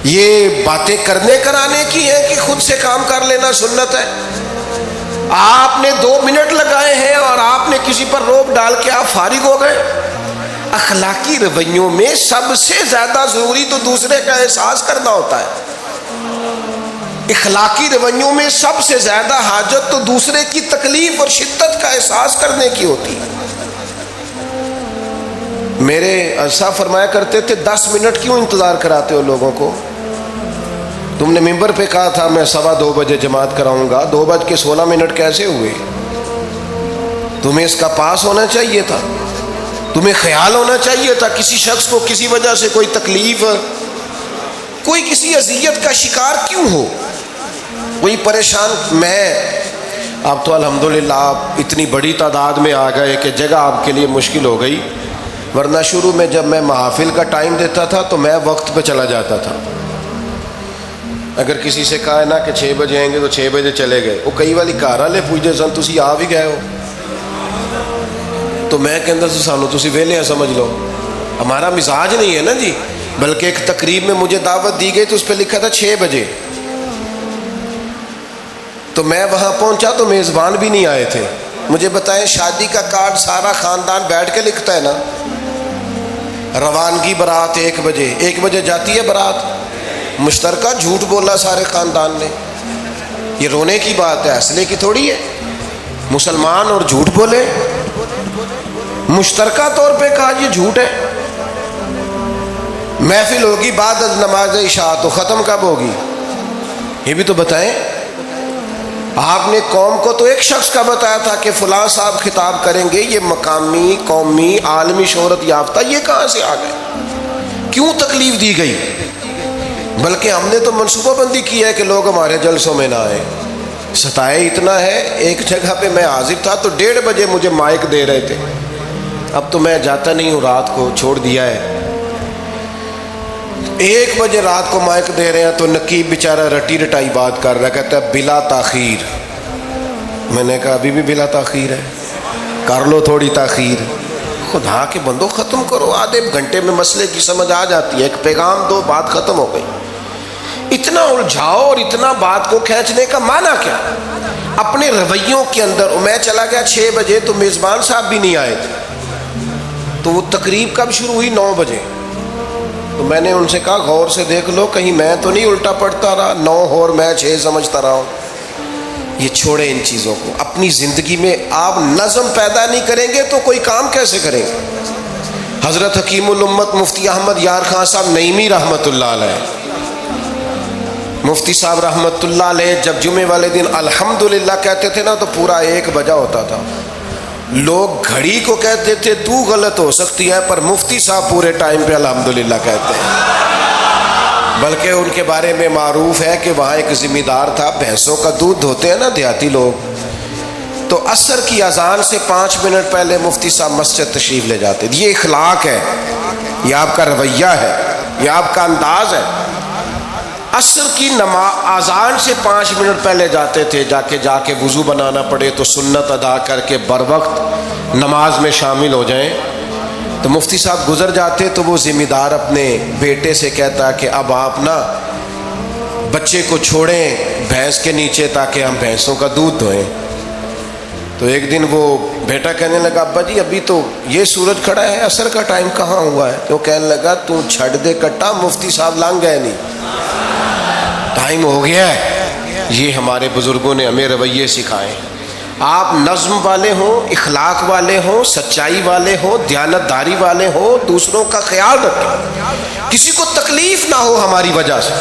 یہ باتیں کرنے کرانے کی ہیں کہ خود سے کام کر لینا سنت ہے؟ آپ نے 2 منٹ لگائے ہیں اور آپ نے کسی پر روب ڈال کے آپ فارغ ہو گئے۔ اخلاقی رویوں میں سب سے زیادہ ضروری تو دوسرے کا احساس کرنا ہوتا ہے۔ اخلاقی رویوں میں سب سے زیادہ حاجت تو دوسرے کی تکلیف اور شدت کا احساس کرنے کی ہوتی ہے۔ میرے صاحب فرمایا کرتے تھے 10 منٹ کیوں انتظار کراتے ہو لوگوں کو؟ تم نے ممبر پہ کہا تھا میں 2:15 بجے جماعت کراؤں گا، 2:16 کیسے ہوئے؟ تمہیں اس کا پاس ہونا چاہیے تھا، تمہیں خیال ہونا چاہیے تھا کسی شخص کو کسی وجہ سے کوئی تکلیف، کوئی کسی اذیت کا شکار کیوں ہو، کوئی پریشان۔ آپ تو الحمدللہ آپ اتنی بڑی تعداد میں آ گئے کہ جگہ آپ کے لیے مشکل ہو گئی، ورنہ شروع میں جب میں محافل کا ٹائم دیتا تھا تو میں وقت پہ چلا جاتا تھا۔ اگر کسی سے کہا ہے نا کہ 6 بجے آئیں گے تو 6 بجے چلے گئے، وہ کئی والی گھر والے پوچھتے سن تسی آ بھی گئے ہو، تو میں کہتا سانو تسی ویلے سمجھ لو، ہمارا مزاج نہیں ہے نا جی۔ بلکہ ایک تقریب میں مجھے دعوت دی گئی تو اس پہ لکھا تھا 6 بجے، تو میں وہاں پہنچا تو میزبان بھی نہیں آئے تھے۔ مجھے بتائیں شادی کا کارڈ سارا خاندان بیٹھ کے لکھتا ہے نا، روانگی برات 1 بجے، 1 بجے جاتی ہے برات، مشترکہ جھوٹ بولا سارے خاندان نے۔ یہ رونے کی بات ہے، ہنسنے کی تھوڑی ہے۔ مسلمان اور جھوٹ بولے، مشترکہ طور پہ کہا یہ جھوٹ ہے۔ محفل ہوگی بعد از نماز عشاء، تو ختم کب ہوگی یہ بھی تو بتائیں۔ آپ نے قوم کو تو ایک شخص کا بتایا تھا کہ فلاں صاحب خطاب کریں گے، یہ مقامی، قومی، عالمی شہرت یافتہ، یہ کہاں سے آ گئے؟ کیوں تکلیف دی گئی؟ بلکہ ہم نے تو منصوبہ بندی کی ہے کہ لوگ ہمارے جلسوں میں نہ آئیں۔ ستائے اتنا ہے، ایک جگہ پہ میں حاضر تھا تو 1:30 بجے مجھے مائک دے رہے تھے، اب تو میں جاتا نہیں ہوں، رات کو چھوڑ دیا ہے۔ 1 بجے رات کو مائک دے رہے ہیں تو نقیب بیچارہ رٹی رٹائی بات کر رہا ہے، کہتا ہے بلا تاخیر۔ میں نے کہا ابھی بھی بلا تاخیر ہے، کر لو تھوڑی تاخیر۔ خدا کے بندو ختم کرو، آدھے گھنٹے میں مسئلے کی سمجھ آ جاتی ہے، ایک پیغام دو، بات ختم ہو گئی۔ اتنا الجھاؤ اور اتنا بات کو کھینچنے کا معنی کیا؟ اپنے رویوں کے اندر۔ میں چلا گیا 6 بجے تو میزبان صاحب بھی نہیں آئے تھے، تو وہ تقریب کب شروع ہوئی؟ 9 بجے۔ تو میں نے ان سے کہا غور سے دیکھ لو کہیں میں تو نہیں الٹا پڑتا رہا، 9 اور میں 6 سمجھتا رہا ہوں۔ یہ چھوڑیں ان چیزوں کو، اپنی زندگی میں آپ نظم پیدا نہیں کریں گے تو کوئی کام کیسے کریں گے؟ حضرت حکیم الامت مفتی احمد یار خان صاحب نعیمی رحمۃ اللہ علیہ، مفتی صاحب رحمۃ اللہ علیہ جب جمعے والے دن الحمدللہ کہتے تھے نا تو پورا 1 بجا ہوتا تھا۔ لوگ گھڑی کو کہتے تھے تو غلط ہو سکتی ہے، پر مفتی صاحب پورے ٹائم پہ الحمدللہ کہتے ہیں۔ بلکہ ان کے بارے میں معروف ہے کہ وہاں ایک ذمہ دار تھا، بھینسوں کا دودھ دھوتے ہیں نا دیہاتی لوگ، تو عصر کی اذان سے 5 منٹ پہلے مفتی صاحب مسجد تشریف لے جاتے۔ یہ اخلاق ہے، یہ آپ کا رویہ ہے، یہ آپ کا انداز ہے۔ عصر کی اذان سے 5 منٹ پہلے جاتے تھے، جا کے وضو بنانا پڑے تو سنت ادا کر کے بر وقت نماز میں شامل ہو جائیں۔ تو مفتی صاحب گزر جاتے تو وہ ذمہ دار اپنے بیٹے سے کہتا کہ اب آپ نا بچے کو چھوڑیں بھینس کے نیچے تاکہ ہم بھینسوں کا دودھ دھوئیں۔ تو ایک دن وہ بیٹا کہنے لگا ابا جی ابھی تو یہ سورج کھڑا ہے، عصر کا ٹائم کہاں ہوا ہے؟ تو وہ کہنے لگا تو چھڑ دے کٹا، مفتی صاحب لنگ گئے نہیں، ٹائم ہو گیا ہے۔ یہ ہمارے بزرگوں نے ہمیں رویے سکھائے۔ آپ نظم والے ہوں، اخلاق والے ہوں، سچائی والے ہوں، دیانتداری والے ہوں، دوسروں کا خیال رکھیں، کسی کو تکلیف نہ ہو ہماری وجہ سے۔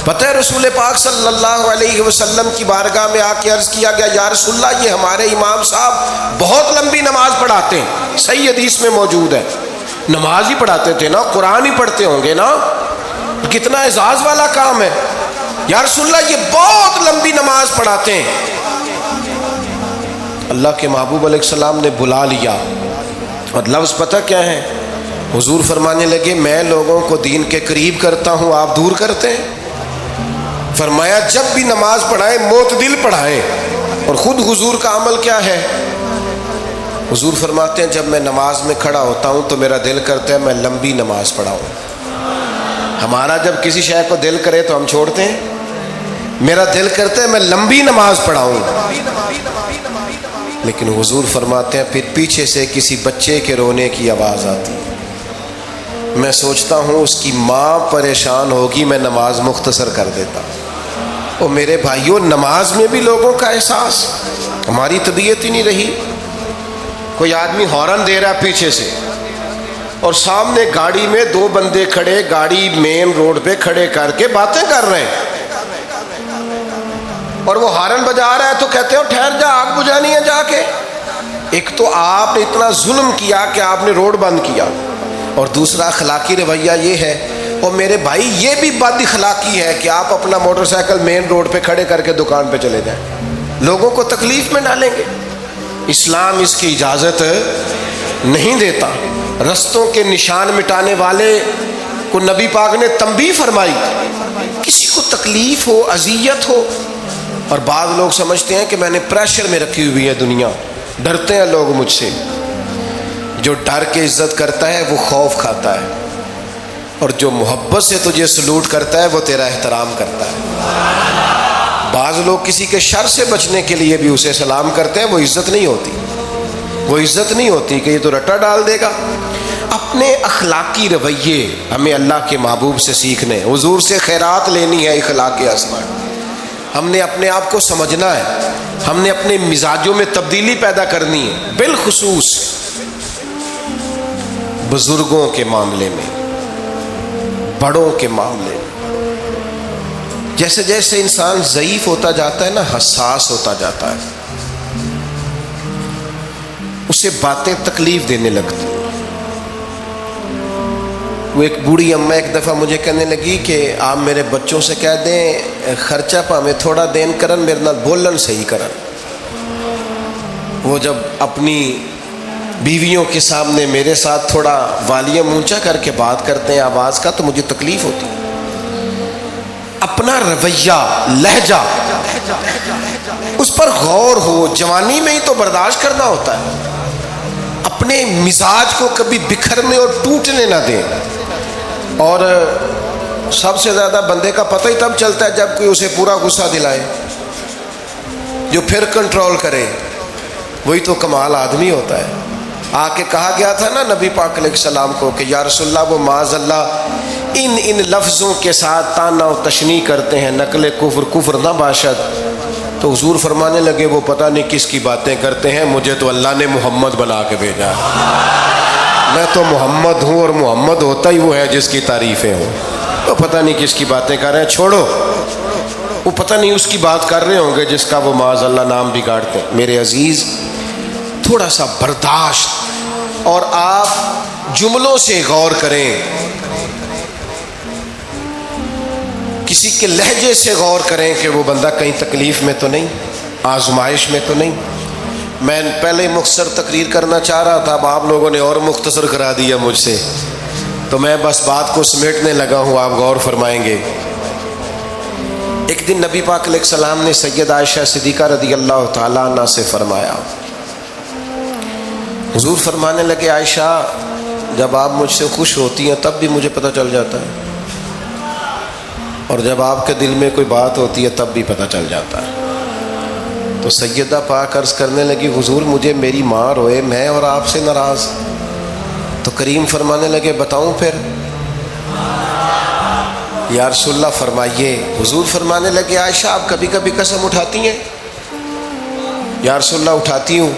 پتہ ہے رسول پاک صلی اللہ علیہ وسلم کی بارگاہ میں آ کے عرض کیا گیا یا رسول اللہ یہ ہمارے امام صاحب بہت لمبی نماز پڑھاتے ہیں، صحیح حدیث میں موجود ہے، نماز ہی پڑھاتے تھے نا، قرآن ہی پڑھتے ہوں گے نا، کتنا اعزاز والا کام ہے۔ یا رسول اللہ یہ بہت لمبی نماز پڑھاتے ہیں۔ اللہ کے محبوب علیہ السلام نے بلا لیا، اور لفظ پتہ کیا ہے؟ حضور فرمانے لگے میں لوگوں کو دین کے قریب کرتا ہوں، آپ دور کرتے ہیں۔ فرمایا جب بھی نماز پڑھائیں معتدل پڑھائیں، اور خود حضور کا عمل کیا ہے؟ حضور فرماتے ہیں جب میں نماز میں کھڑا ہوتا ہوں تو میرا دل کرتا ہے میں لمبی نماز پڑھاؤں، ہمارا جب کسی شے کو دل کرے تو ہم چھوڑتے ہیں. میرا دل کرتا ہے میں لمبی نماز پڑھاؤں، لیکن حضور فرماتے ہیں پھر پیچھے سے کسی بچے کے رونے کی آواز آتی، میں سوچتا ہوں اس کی ماں پریشان ہوگی، میں نماز مختصر کر دیتا. اور میرے بھائیوں، نماز میں بھی لوگوں کا احساس، ہماری طبیعت ہی نہیں رہی. کوئی آدمی ہارن دے رہا پیچھے سے اور سامنے گاڑی میں دو بندے کھڑے، گاڑی مین روڈ پہ کھڑے کر کے باتیں کر رہے ہیں، اور وہ ہارن بجا رہا ہے تو کہتے ہیں ٹھہر جا، آگ بجھانی ہے جا کے. ایک تو آپ نے اتنا ظلم کیا کہ آپ نے روڈ بند کیا، اور دوسرا اخلاقی رویہ یہ ہے. اور میرے بھائی یہ بھی بد اخلاقی ہے کہ آپ اپنا موٹر سائیکل مین روڈ پہ کھڑے کر کے دکان پہ چلے جائیں، لوگوں کو تکلیف میں ڈالیں گے. اسلام اس کی اجازت نہیں دیتا. رستوں کے نشان مٹانے والے کو نبی پاک نے تنبیہ فرمائی. کسی کو تکلیف ہو، اذیت ہو، اور بعض لوگ سمجھتے ہیں کہ میں نے پریشر میں رکھی ہوئی ہے دنیا، ڈرتے ہیں لوگ مجھ سے. جو ڈر کے عزت کرتا ہے وہ خوف کھاتا ہے، اور جو محبت سے تجھے سلوٹ کرتا ہے وہ تیرا احترام کرتا ہے. بعض لوگ کسی کے شر سے بچنے کے لیے بھی اسے سلام کرتے ہیں، وہ عزت نہیں ہوتی، وہ عزت نہیں ہوتی کہ یہ تو رٹا ڈال دے گا. اپنے اخلاقی رویے ہمیں اللہ کے محبوب سے سیکھنے، حضور سے خیرات لینی ہے. اخلاق اسما، ہم نے اپنے آپ کو سمجھنا ہے، ہم نے اپنے مزاجوں میں تبدیلی پیدا کرنی ہے، بالخصوص بزرگوں کے معاملے میں، بڑوں کے معاملے میں. جیسے جیسے انسان ضعیف ہوتا جاتا ہے نا، حساس ہوتا جاتا ہے، اسے باتیں تکلیف دینے لگتی. وہ ایک بوڑھی اماں ایک دفعہ مجھے کہنے لگی کہ آپ میرے بچوں سے کہہ دیں خرچہ پا میں تھوڑا دین کرن، میرے نال بولن صحیح کرن. وہ جب اپنی بیویوں کے سامنے میرے ساتھ تھوڑا والیوم اونچا کر کے بات کرتے ہیں آواز کا، تو مجھے تکلیف ہوتی. اپنا رویہ، لہجہ، اس پر غور ہو. جوانی میں ہی تو برداشت کرنا ہوتا ہے. اپنے مزاج کو کبھی بکھرنے اور ٹوٹنے نہ دیں. اور سب سے زیادہ بندے کا پتہ ہی تب چلتا ہے جب کوئی اسے پورا غصہ دلائے، جو پھر کنٹرول کرے، وہی تو کمال آدمی ہوتا ہے. آ کے کہا گیا تھا نا نبی پاک علیہ السلام کو کہ یا رسول اللہ، وہ معاذ اللہ ان لفظوں کے ساتھ تانا و تشنیع کرتے ہیں، نقل کفر نہ باشد. تو حضور فرمانے لگے وہ پتہ نہیں کس کی باتیں کرتے ہیں، مجھے تو اللہ نے محمد بنا کے بھیجا، میں تو محمد ہوں، اور محمد ہوتا ہی وہ ہے جس کی تعریفیں ہوں. تو پتہ نہیں کس کی باتیں کر رہے ہیں، چھوڑو. وہ پتہ نہیں اس کی بات کر رہے ہوں گے جس کا وہ معاذ اللہ نام بگاڑتے ہیں. میرے عزیز، تھوڑا سا برداشت، اور آپ جملوں سے غور کریں، کسی کے لہجے سے غور کریں کہ وہ بندہ کہیں تکلیف میں تو نہیں، آزمائش میں تو نہیں. میں پہلے مختصر تقریر کرنا چاہ رہا تھا، اب آپ لوگوں نے اور مختصر کرا دیا مجھ سے، تو میں بس بات کو سمیٹنے لگا ہوں، آپ غور فرمائیں گے. ایک دن نبی پاک علیہ السلام نے سید عائشہ صدیقہ رضی اللہ تعالیٰ عنہ سے فرمایا. حضور فرمانے لگے عائشہ، جب آپ مجھ سے خوش ہوتی ہیں تب بھی مجھے پتہ چل جاتا ہے، اور جب آپ کے دل میں کوئی بات ہوتی ہے تب بھی پتہ چل جاتا ہے. تو سیدہ پاک عرض کرنے لگی حضور مجھے میری ماں روئے، میں اور آپ سے ناراض. تو کریم فرمانے لگے بتاؤں پھر؟ یا رسول اللہ فرمائیے. حضور فرمانے لگے عائشہ آپ کبھی کبھی قسم اٹھاتی ہیں؟ یا رسول اللہ اٹھاتی ہوں.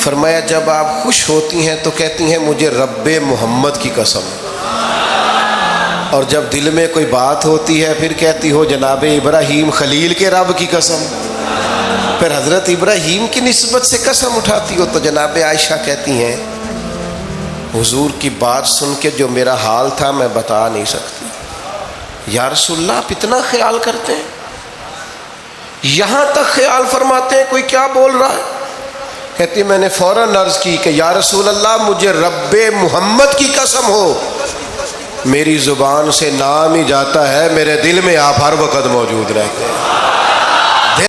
فرمایا جب آپ خوش ہوتی ہیں تو کہتی ہیں مجھے رب محمد کی قسم، اور جب دل میں کوئی بات ہوتی ہے پھر کہتی ہو جناب ابراہیم خلیل کے رب کی قسم. پھر حضرت ابراہیم کی نسبت سے قسم اٹھاتی ہو. تو جناب عائشہ کہتی ہیں حضور کی بات سن کے جو میرا حال تھا میں بتا نہیں سکتی. یا رسول اللہ آپ اتنا خیال کرتے ہیں؟ یہاں تک خیال فرماتے ہیں کوئی کیا بول رہا ہے؟ کہتی میں نے فوراً عرض کی کہ یا رسول اللہ مجھے رب محمد کی قسم ہو، میری زبان سے نام ہی جاتا ہے، میرے دل میں آپ ہر وقت موجود رہتے ہیں.